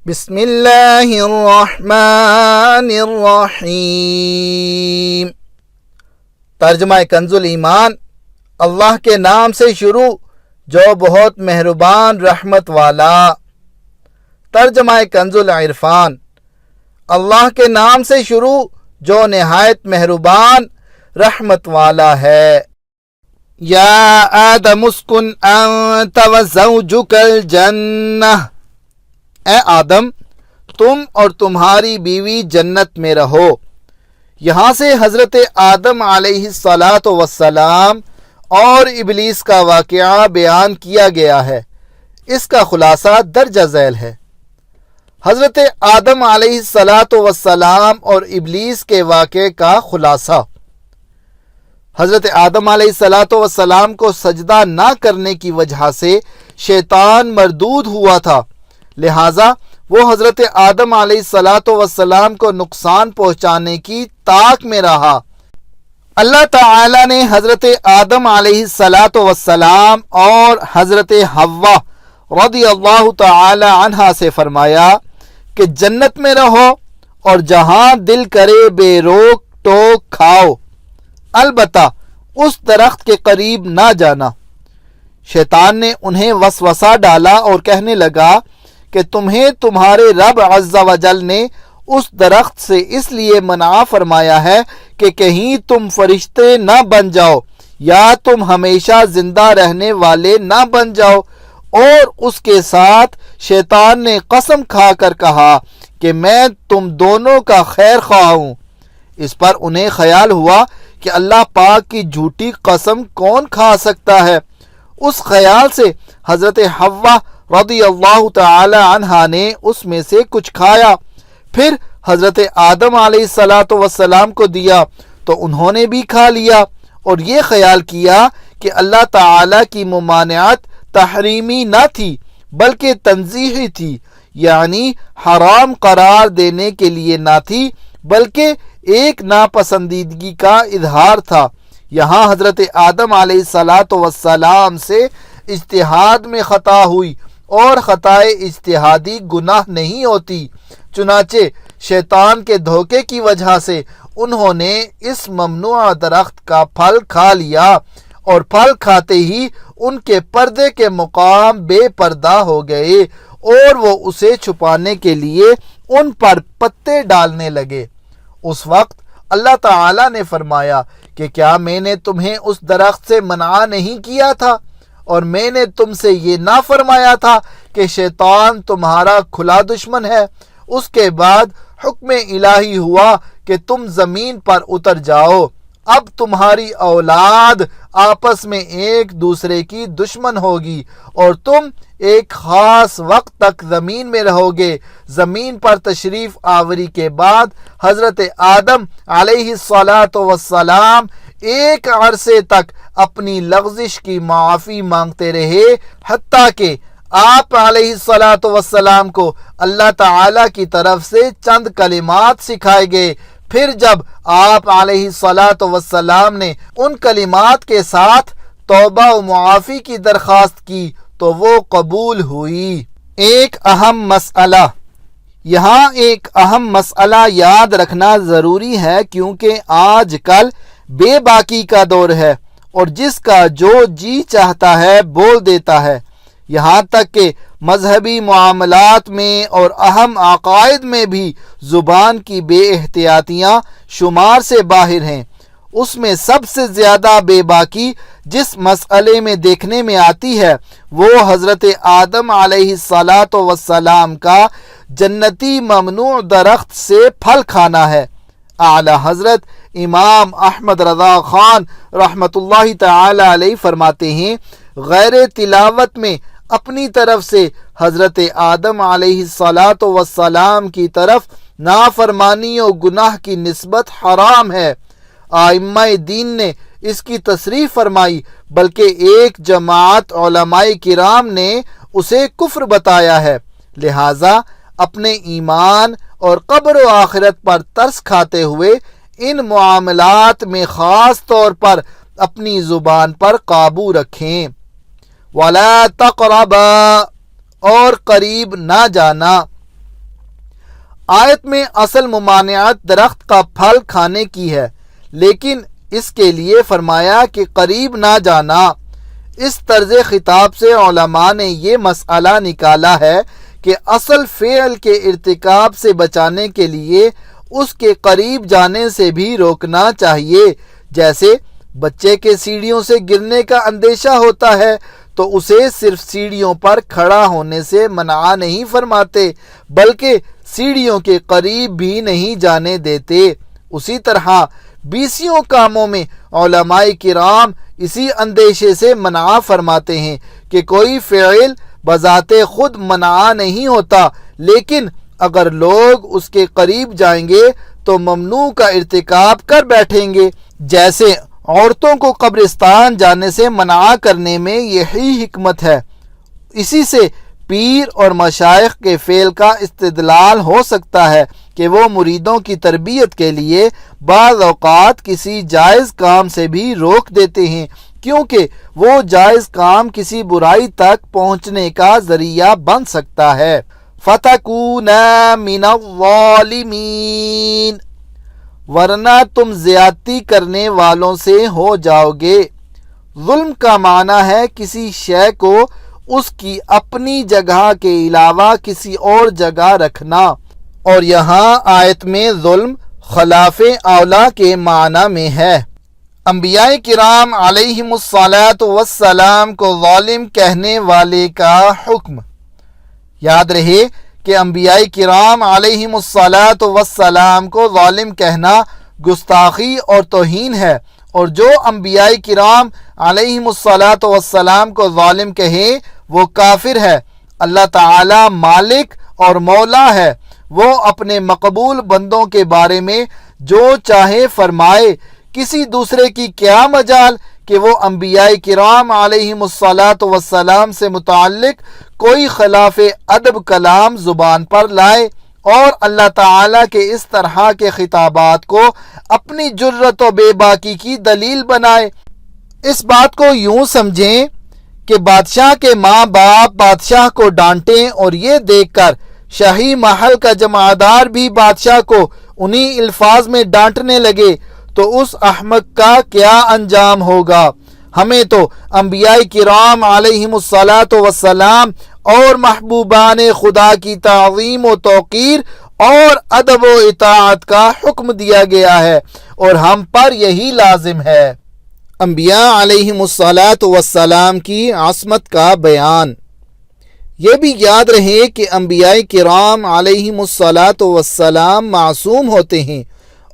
بسم اللہ الرحمن الرحیم۔ ترجمہ کنز الایمان۔ اللہ کے نام سے شروع جو بہت مہربان رحمت والا۔ ترجمہ کنز العرفان۔ اللہ کے نام سے شروع جو نہایت مہربان رحمت والا ہے۔ یا آدم اسکن انت وزوجک الجنہ، اے آدم تم اور تمہاری بیوی جنت میں رہو۔ یہاں سے حضرت آدم علیہ السلام اور ابلیس کا واقعہ بیان کیا گیا ہے۔ اس کا خلاصہ درج ذیل ہے۔ حضرت آدم علیہ السلام اور ابلیس کے واقعے کا خلاصہ۔ حضرت آدم علیہ السلام کو سجدہ نہ کرنے کی وجہ سے شیطان مردود ہوا تھا، لہٰذا وہ حضرت آدم علیہ السلام کو نقصان پہنچانے کی طاق میں رہا۔ اللہ تعالی نے حضرت آدم علیہ السلام اور حضرت حوا رضی اللہ تعالی عنہا سے فرمایا کہ جنت میں رہو اور جہاں دل کرے بے روک ٹوک کھاؤ، البتہ اس درخت کے قریب نہ جانا۔ شیطان نے انہیں وسوسہ ڈالا اور کہنے لگا کہ تمہیں تمہارے رب عز و جل نے اس درخت سے اس لیے منع فرمایا ہے کہ کہیں تم فرشتے نہ بن جاؤ یا تم ہمیشہ زندہ رہنے والے نہ بن جاؤ۔ اور اس کے ساتھ شیطان نے قسم کھا کر کہا کہ میں تم دونوں کا خیر خواہ ہوں۔ اس پر انہیں خیال ہوا کہ اللہ پاک کی جھوٹی قسم کون کھا سکتا ہے۔ اس خیال سے حضرت حوا رضی اللہ تعالی عنہا نے اس میں سے کچھ کھایا، پھر حضرت آدم علیہ السلام کو دیا تو انہوں نے بھی کھا لیا اور یہ خیال کیا کہ اللہ تعالی کی ممانعت تحریمی نہ تھی بلکہ تنزیہی تھی، یعنی حرام قرار دینے کے لیے نہ تھی بلکہ ایک ناپسندیدگی کا اظہار تھا۔ یہاں حضرت آدم علیہ السلام سے اجتہاد میں خطا ہوئی اور خطائے اجتہادی گناہ نہیں ہوتی، چنانچہ شیطان کے دھوکے کی وجہ سے انہوں نے اس ممنوع درخت کا پھل کھا لیا اور پھل کھاتے ہی ان کے پردے کے مقام بے پردہ ہو گئے اور وہ اسے چھپانے کے لیے ان پر پتے ڈالنے لگے۔ اس وقت اللہ تعالی نے فرمایا کہ کیا میں نے تمہیں اس درخت سے منع نہیں کیا تھا اور میں نے تم سے یہ نہ فرمایا تھا کہ شیطان تمہارا کھلا دشمن ہے؟ اس کے بعد حکم الہی ہوا کہ تم زمین پر اتر جاؤ۔ اب تمہاری اولاد آپس میں ایک دوسرے کی دشمن ہوگی اور تم ایک خاص وقت تک زمین میں رہو گے۔ زمین پر تشریف آوری کے بعد حضرت آدم علیہ السلام ایک عرصے تک اپنی لغزش کی معافی مانگتے رہے، حتیٰ کہ آپ علیہ السلام کو اللہ تعالی کی طرف سے چند کلمات سکھائے گئے۔ پھر جب آپ علیہ السلام نے ان کلمات کے ساتھ توبہ و معافی کی درخواست کی تو وہ قبول ہوئی۔ ایک اہم مسئلہ۔ یہاں ایک اہم مسئلہ یاد رکھنا ضروری ہے کیونکہ آج کل بے باکی کا دور ہے اور جس کا جو جی چاہتا ہے بول دیتا ہے، یہاں تک کہ مذہبی معاملات میں اور اہم عقائد میں بھی زبان کی بے احتیاطیاں شمار سے باہر ہیں۔ اس میں سب سے زیادہ بے باکی جس مسئلے میں دیکھنے میں آتی ہے وہ حضرت آدم علیہ السلام کا جنتی ممنوع درخت سے پھل کھانا ہے۔ اعلی حضرت امام احمد رضا خان رحمۃ اللہ تعالی علیہ فرماتے ہیں، غیر تلاوت میں اپنی طرف سے حضرت آدم علیہ السلام کی طرف نافرمانی و گناہ کی نسبت حرام ہے۔ ائمہ دین نے اس کی تصریح فرمائی، بلکہ ایک جماعت علماء کرام نے اسے کفر بتایا ہے۔ لہٰذا اپنے ایمان اور قبر و آخرت پر ترس کھاتے ہوئے ان معاملات میں خاص طور پر اپنی زبان پر قابو رکھیں۔ وَلَا تَقْرَبَا، اور قریب نہ جانا۔ آیت میں اصل ممانعت درخت کا پھل کھانے کی ہے، لیکن اس کے لیے فرمایا کہ قریب نہ جانا۔ اس طرز خطاب سے علماء نے یہ مسئلہ نکالا ہے کہ اصل فعل کے ارتکاب سے بچانے کے لیے اس کے قریب جانے سے بھی روکنا چاہیے۔ جیسے بچے کے سیڑھیوں سے گرنے کا اندیشہ ہوتا ہے تو اسے صرف سیڑھیوں پر کھڑا ہونے سے منع نہیں فرماتے، بلکہ سیڑھیوں کے قریب بھی نہیں جانے دیتے۔ اسی طرح بیسیوں کاموں میں علماء کرام اسی اندیشے سے منع فرماتے ہیں کہ کوئی فعل بذات خود منع نہیں ہوتا، لیکن اگر لوگ اس کے قریب جائیں گے تو ممنوع کا ارتکاب کر بیٹھیں گے۔ جیسے عورتوں کو قبرستان جانے سے منع کرنے میں یہی حکمت ہے۔ اسی سے پیر اور مشائخ کے فعل کا استدلال ہو سکتا ہے کہ وہ مریدوں کی تربیت کے لیے بعض اوقات کسی جائز کام سے بھی روک دیتے ہیں، کیونکہ وہ جائز کام کسی برائی تک پہنچنے کا ذریعہ بن سکتا ہے۔ فَتَكُونَا مِنَ الظَّالِمِينَ، ورنہ تم زیادتی کرنے والوں سے ہو جاؤ گے۔ ظلم کا معنی ہے کسی شے کو اس کی اپنی جگہ کے علاوہ کسی اور جگہ رکھنا، اور یہاں آیت میں ظلم خلاف اولا کے معنی میں ہے۔ انبیاء کرام علیہم الصلاۃ والسلام کو ظالم کہنے والے کا حکم۔ یاد رہے کہ انبیاء کرام علیہم الصلاۃ والسلام کو ظالم کہنا گستاخی اور توہین ہے، اور جو انبیاء کرام علیہم الصلاۃ والسلام کو ظالم کہے وہ کافر ہے۔ اللہ تعالی مالک اور مولا ہے، وہ اپنے مقبول بندوں کے بارے میں جو چاہے فرمائے۔ کسی دوسرے کی کیا مجال کہ وہ انبیاء کرام علیہم الصلاۃ والسلام سے متعلق کوئی خلاف ادب کلام زبان پر لائے اور اللہ تعالیٰ کے اس طرح کے خطابات کو اپنی جرت و بے باکی کی دلیل بنائے۔ اس بات کو یوں سمجھیں کہ بادشاہ کے ماں باپ بادشاہ کو ڈانٹیں اور یہ دیکھ کر شاہی محل کا جمعدار بھی بادشاہ کو انہی الفاظ میں ڈانٹنے لگے تو اس احمق کا کیا انجام ہوگا۔ ہمیں تو انبیاء کرام علیہم الصلاۃ والسلام اور محبوبان خدا کی تعظیم و توقیر اور ادب و اطاعت کا حکم دیا گیا ہے، اور ہم پر یہی لازم ہے۔ انبیاء علیہم الصلاۃ والسلام کی عصمت کا بیان۔ یہ بھی یاد رہے کہ انبیاء کرام علیہم الصلاۃ والسلام معصوم ہوتے ہیں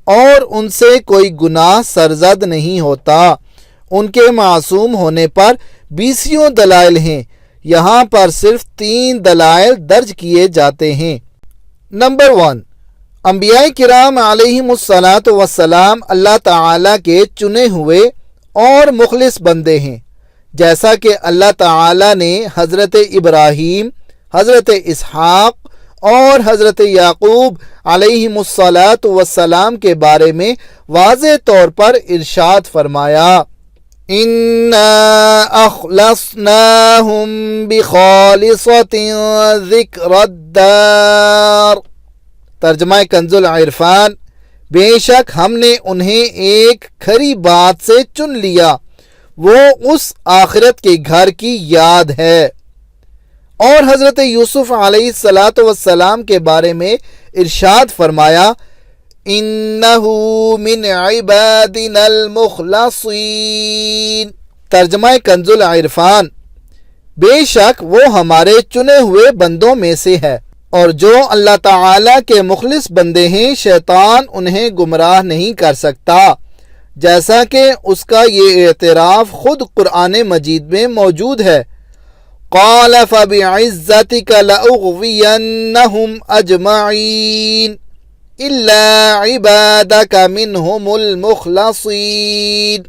اور ان سے کوئی گناہ سرزد نہیں ہوتا۔ ان کے معصوم ہونے پر بیسیوں دلائل ہیں، یہاں پر صرف 3 دلائل درج کیے جاتے ہیں۔ نمبر 1، انبیاء کرام علیہم الصلاۃ والسلام اللہ تعالیٰ کے چنے ہوئے اور مخلص بندے ہیں، جیسا کہ اللہ تعالیٰ نے حضرت ابراہیم، حضرت اسحاق اور حضرت یعقوب علیہم الصلاۃ والسلام کے بارے میں واضح طور پر ارشاد فرمایا، اِنَّا أَخْلَصْنَاهُمْ بِخَالِصَةٍ ذِكْرَ الدَّارِ۔ ترجمہ کنز العرفان، بے شک ہم نے انہیں ایک کھری بات سے چن لیا، وہ اس آخرت کے گھر کی یاد ہے۔ اور حضرت یوسف علیہ الصلاۃ والسلام کے بارے میں ارشاد فرمایا، اِنَّهُ مِنْ عِبَادِنَا الْمُخْلَصِينَ۔ ترجمہ کنز العرفان، بے شک وہ ہمارے چنے ہوئے بندوں میں سے ہے، اور جو اللہ تعالیٰ کے مخلص بندے ہیں شیطان انہیں گمراہ نہیں کر سکتا، جیسا کہ اس کا یہ اعتراف خود قرآن مجید میں موجود ہے۔ قال فبعزتك لأغوينهم أجمعين إلا عبادك منهم المخلصين۔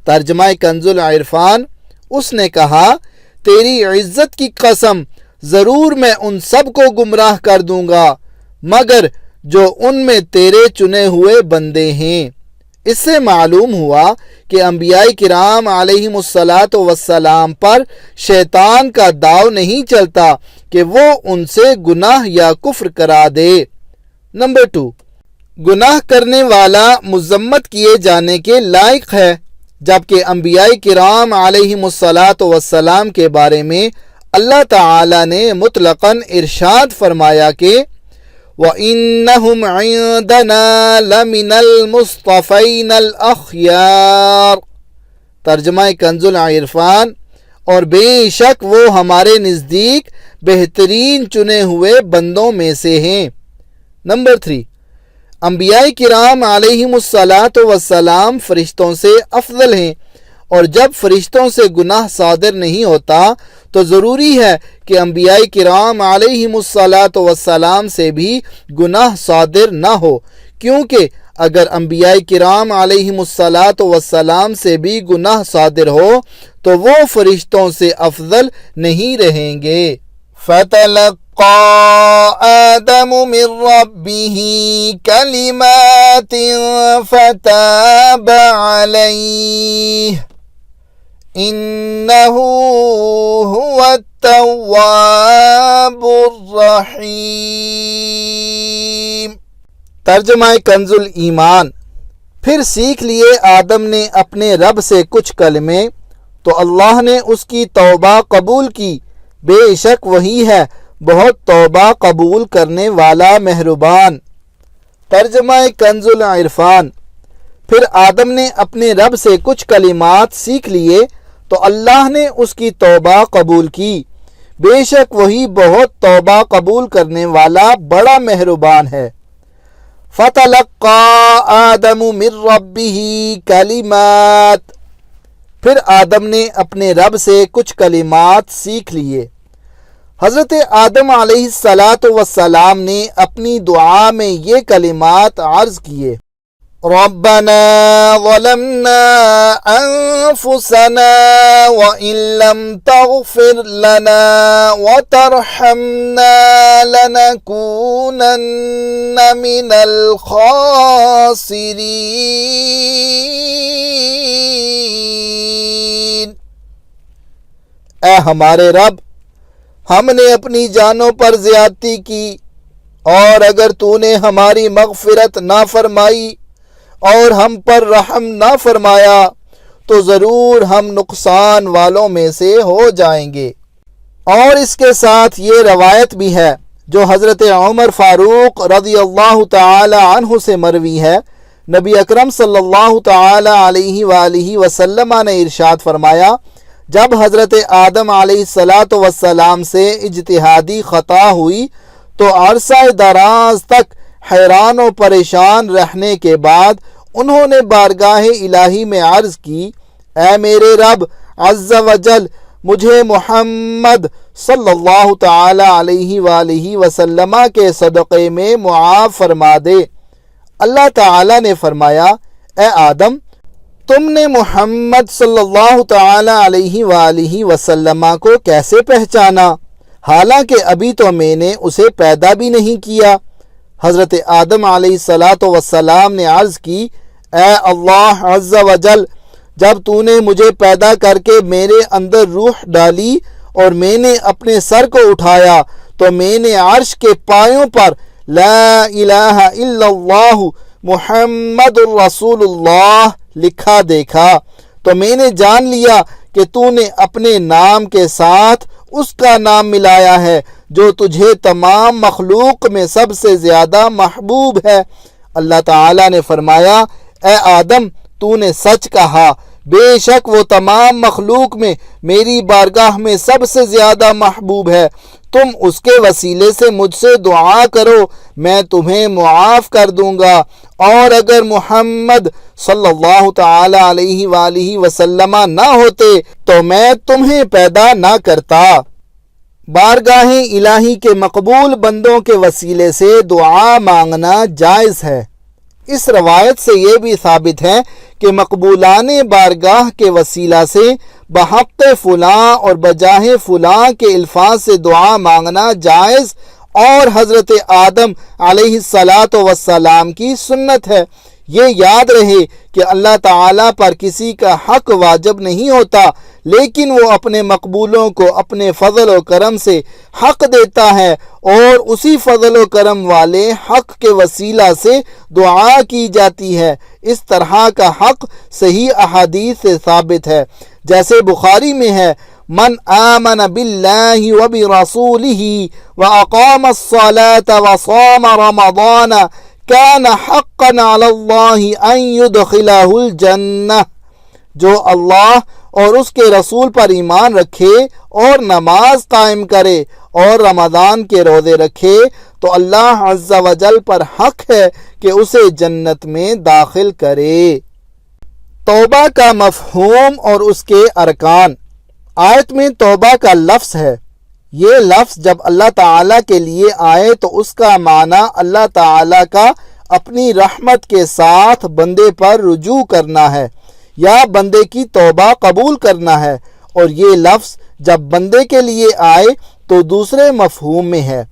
ترجمہ کنز العرفان، اس نے کہا، تیری عزت کی قسم، ضرور میں ان سب کو گمراہ کر دوں گا مگر جو ان میں تیرے چنے ہوئے بندے ہیں۔ اس سے معلوم ہوا کہ انبیاء کرام علیہم الصلاۃ والسلام پر شیطان کا داؤ نہیں چلتا کہ وہ ان سے گناہ یا کفر کرا دے۔ نمبر 2، گناہ کرنے والا مذمت کیے جانے کے لائق ہے، جبکہ انبیاء کرام علیہم الصلاۃ والسلام کے بارے میں اللہ تعالی نے مطلقاً ارشاد فرمایا کہ وَإِنَّهُمْ عِندَنَا لَمِنَ الْمُصْطَفَيْنَ الْأَخْيَارِ، ترجمہ کنز العرفان، اور بے شک وہ ہمارے نزدیک بہترین چنے ہوئے بندوں میں سے ہیں۔ نمبر 3، انبیاء کرام علیہم الصلاۃ والسلام فرشتوں سے افضل ہیں، اور جب فرشتوں سے گناہ صادر نہیں ہوتا تو ضروری ہے کہ انبیاء کرام علیہم الصلاۃ والسلام سے بھی گناہ صادر نہ ہو، کیونکہ اگر انبیاء کرام علیہم الصلاۃ والسلام سے بھی گناہ صادر ہو تو وہ فرشتوں سے افضل نہیں رہیں گے۔ فَتَلَقَّى آدَمُ مِن رَّبِّهِ كَلِمَاتٍ فَتَابَ عَلَيْهِ إِنَّهُ هُوَ التَّوَّابُ الرَّحِيمُ۔ ترجمہ کنز الایمان، پھر سیکھ لیے آدم نے اپنے رب سے کچھ کلمے تو اللہ نے اس کی توبہ قبول کی، بے شک وہی ہے بہت توبہ قبول کرنے والا مہربان۔ ترجمہ کنز العرفان، پھر آدم نے اپنے رب سے کچھ کلمات سیکھ لیے تو اللہ نے اس کی توبہ قبول کی، بے شک وہی بہت توبہ قبول کرنے والا بڑا مہربان ہے۔ فَتَلَقَّى آدَمُ مِن رَّبِّهِ كَلِمَاتٍ، پھر آدم نے اپنے رب سے کچھ کلمات سیکھ لیے۔ حضرت آدم علیہ السلام نے اپنی دعا میں یہ کلمات عرض کیے: رَبَّنَا ظَلَمْنَا أَنفُسَنَا وَإِن لَّمْ تَغْفِرْ لَنَا وَتَرْحَمْنَا لَنَكُونَنَّ مِنَ الْخَاسِرِينَ۔ اے ہمارے رب، ہم نے اپنی جانوں پر زیادتی کی، اور اگر تو نے ہماری مغفرت نہ فرمائی اور ہم پر رحم نہ فرمایا تو ضرور ہم نقصان والوں میں سے ہو جائیں گے۔ اور اس کے ساتھ یہ روایت بھی ہے جو حضرت عمر فاروق رضی اللہ تعالی عنہ سے مروی ہے، نبی اکرم صلی اللہ تعالی علیہ وآلہ وسلم نے ارشاد فرمایا، جب حضرت آدم علیہ السلام سے اجتہادی خطا ہوئی تو عرصہ دراز تک حیران و پریشان رہنے کے بعد انہوں نے بارگاہ الہی میں عرض کی، اے میرے رب عز و جل، مجھے محمد صلی اللہ تعالی علیہ وآلہ وسلم کے صدقے میں معاف فرما دے۔ اللہ تعالی نے فرمایا، اے آدم، تم نے محمد صلی اللہ تعالی علیہ وآلہ وسلم کو کیسے پہچانا، حالانکہ ابھی تو میں نے اسے پیدا بھی نہیں کیا۔ حضرت آدم علیہ السلام نے عرض کی، اے اللہ عز و جل، جب تو نے مجھے پیدا کر کے میرے اندر روح ڈالی اور میں نے اپنے سر کو اٹھایا تو میں نے عرش کے پایوں پر لا الہ الا اللہ محمد الرسول اللہ لکھا دیکھا تو میں نے جان لیا کہ تو نے اپنے نام کے ساتھ اس کا نام ملایا ہے جو تجھے تمام مخلوق میں سب سے زیادہ محبوب ہے۔ اللہ تعالی نے فرمایا، اے آدم، تو نے سچ کہا، بے شک وہ تمام مخلوق میں میری بارگاہ میں سب سے زیادہ محبوب ہے، تم اس کے وسیلے سے مجھ سے دعا کرو، میں تمہیں معاف کر دوں گا، اور اگر محمد صلی اللہ تعالی علیہ وآلہ وسلم نہ ہوتے تو میں تمہیں پیدا نہ کرتا۔ بارگاہ الہی کے مقبول بندوں کے وسیلے سے دعا مانگنا جائز ہے۔ اس روایت سے یہ بھی ثابت ہے کہ مقبولان بارگاہ کے وسیلہ سے بحق فلاں اور بجاہ فلاں کے الفاظ سے دعا مانگنا جائز اور حضرت آدم علیہ السلام کی سنت ہے۔ یہ یاد رہے کہ اللہ تعالیٰ پر کسی کا حق واجب نہیں ہوتا، لیکن وہ اپنے مقبولوں کو اپنے فضل و کرم سے حق دیتا ہے، اور اسی فضل و کرم والے حق کے وسیلہ سے دعا کی جاتی ہے۔ اس طرح کا حق صحیح احادیث سے ثابت ہے، جیسے بخاری میں ہے: من آمن باللہ وبرسولہ واقام الصلاة وصام رمضان کان حقا علی اللہ ان یدخلہ الجنہ۔ جو اللہ اور اس کے رسول پر ایمان رکھے اور نماز قائم کرے اور رمضان کے روزے رکھے تو اللہ عز و جل پر حق ہے کہ اسے جنت میں داخل کرے۔ توبہ کا مفہوم اور اس کے ارکان۔ آیت میں توبہ کا لفظ ہے۔ یہ لفظ جب اللہ تعالیٰ کے لیے آئے تو اس کا معنی اللہ تعالیٰ کا اپنی رحمت کے ساتھ بندے پر رجوع کرنا ہے یا بندے کی توبہ قبول کرنا ہے، اور یہ لفظ جب بندے کے لیے آئے تو دوسرے مفہوم میں ہے۔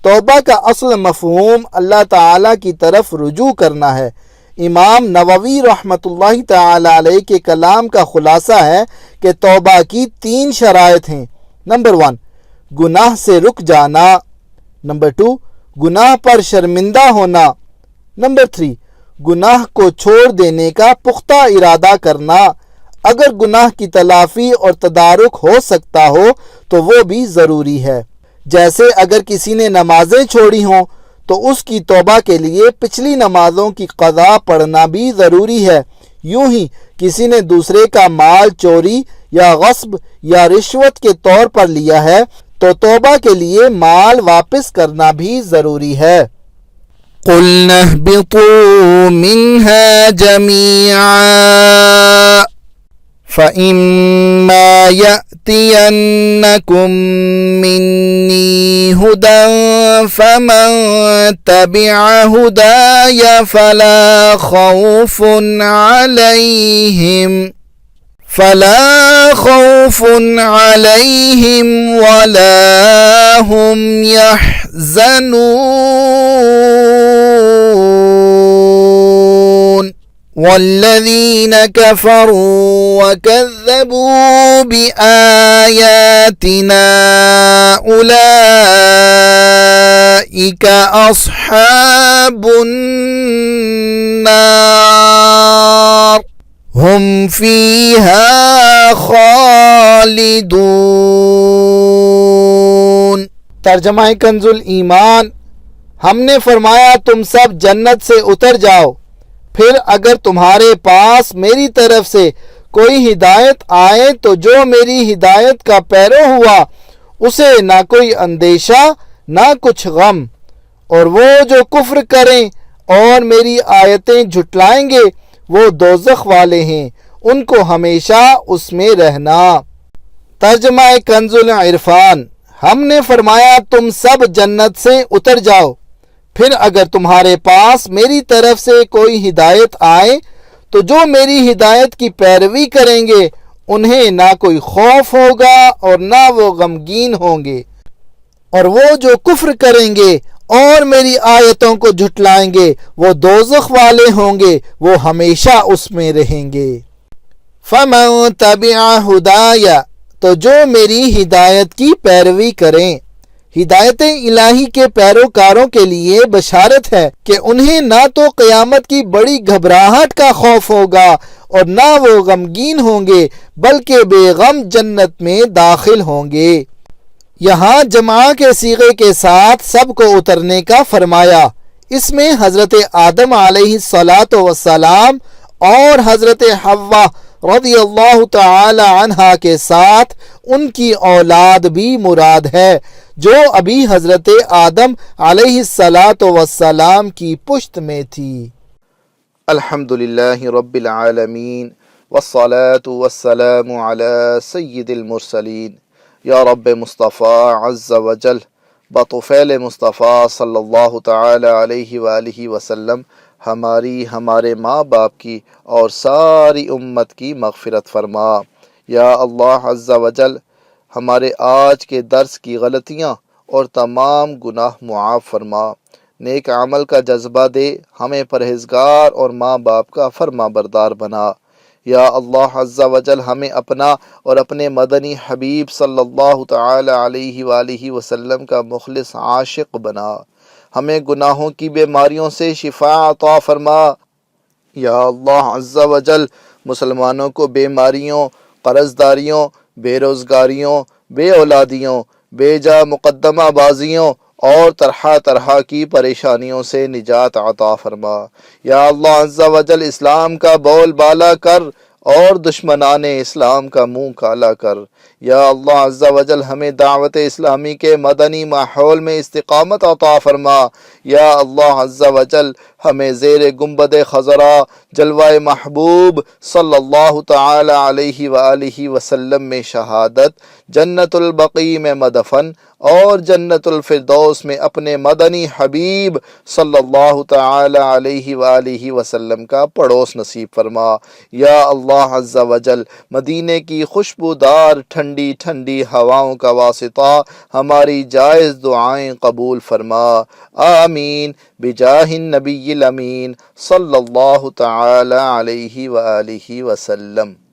توبہ کا اصل مفہوم اللہ تعالیٰ کی طرف رجوع کرنا ہے۔ امام نووی رحمۃ اللہ تعالی علیہ کے کلام کا خلاصہ ہے کہ توبہ کی 3 شرائط ہیں۔ نمبر 1، گناہ سے رک جانا۔ نمبر 2، گناہ پر شرمندہ ہونا۔ نمبر 3، گناہ کو چھوڑ دینے کا پختہ ارادہ کرنا۔ اگر گناہ کی تلافی اور تدارک ہو سکتا ہو تو وہ بھی ضروری ہے۔ جیسے اگر کسی نے نمازیں چھوڑی ہوں تو اس کی توبہ کے لیے پچھلی نمازوں کی قضا پڑھنا بھی ضروری ہے۔ یوں ہی کسی نے دوسرے کا مال چوری یا غصب یا رشوت کے طور پر لیا ہے تو توبہ کے لیے مال واپس کرنا بھی ضروری ہے۔ قُلْنَا اهْبِطُوا مِنْهَا جَمِيعًا فَإِمَّا يَأْتِيَنَّكُم مِّنِّي هُدًى فَمَن تَبِعَ هُدَايَ فَلَا خوف عليهم ولا هم يحزنون والذين كفروا وكذبوا بآياتنا أولئك أصحاب النار هم فيها خالدون۔ ترجمہ کنز الایمان۔ ہم نے فرمایا تم سب جنت سے اتر جاؤ، پھر اگر تمہارے پاس میری طرف سے کوئی ہدایت آئے تو جو میری ہدایت کا پیرو ہوا اسے نہ کوئی اندیشہ نہ کچھ غم، اور وہ جو کفر کریں اور میری آیتیں جھٹلائیں گے وہ دوزخ والے ہیں، ان کو ہمیشہ اس میں رہنا۔ ترجمہ کنز العرفان۔ ہم نے فرمایا تم سب جنت سے اتر جاؤ، پھر اگر تمہارے پاس میری طرف سے کوئی ہدایت آئے تو جو میری ہدایت کی پیروی کریں گے انہیں نہ کوئی خوف ہوگا اور نہ وہ غمگین ہوں گے، اور وہ جو کفر کریں گے اور میری آیتوں کو جھٹلائیں گے وہ دوزخ والے ہوں گے، وہ ہمیشہ اس میں رہیں گے۔ فَمَن تَبِعَ هُدَايَ، تو جو میری ہدایت کی پیروی کریں۔ ہدایت الہی کے پیروکاروں کے لیے بشارت ہے کہ انہیں نہ تو قیامت کی بڑی گھبراہٹ کا خوف ہوگا اور نہ وہ غمگین ہوں گے، بلکہ بے غم جنت میں داخل ہوں گے۔ یہاں جمع کے صیغے کے ساتھ سب کو اترنے کا فرمایا۔ اس میں حضرت آدم علیہ السلام اور حضرت حوا رضی اللہ تعالی عنہ کے ساتھ ان کی اولاد بھی مراد ہے جو ابھی حضرت آدم علیہ السلام کی پشت میں تھی۔ الحمدللہ رب العالمین والصلاة والسلام علی سید المرسلین۔ یا رب مصطفیٰ عز و جل بطفیل مصطفیٰ صلی اللہ تعالی علیہ وآلہ وسلم ہمارے ماں باپ کی اور ساری امت کی مغفرت فرما۔ یا اللہ عز و جل ہمارے آج کے درس کی غلطیاں اور تمام گناہ معاف فرما۔ نیک عمل کا جذبہ دے، ہمیں پرہیزگار اور ماں باپ کا فرما بردار بنا۔ یا اللہ عز و جل ہمیں اپنا اور اپنے مدنی حبیب صلی اللہ تعالی علیہ وآلہ وسلم کا مخلص عاشق بنا، ہمیں گناہوں کی بیماریوں سے شفا عطا فرما۔ یا اللہ عز و جل مسلمانوں کو بیماریوں، قرض داریوں، بے روزگاریوں، بے اولادیوں، بے جا مقدمہ بازیوں اور طرح طرح کی پریشانیوں سے نجات عطا فرما۔ یا اللہ عز و جل اسلام کا بول بالا کر اور دشمنان اسلام کا منہ کالا کر۔ یا اللہ عز و جل ہمیں دعوت اسلامی کے مدنی ماحول میں استقامت عطا فرما۔ یا اللہ عز و جل ہمیں زیر گنبد خضرا جلوہ محبوب صلی اللہ تعالی علیہ وآلہ وسلم میں شہادت، جنت البقیع میں مدفن اور جنت الفردوس میں اپنے مدنی حبیب صلی اللہ تعالی علیہ وآلہ وسلم کا پڑوس نصیب فرما۔ یا اللہ عز و جل مدینے کی خوشبودار ٹھنڈی ٹھنڈی ہواؤں کا واسطہ ہماری جائز دعائیں قبول فرما۔ آمین بجاہ النبی الامین صلی اللہ تعالی علیہ وآلہ وسلم۔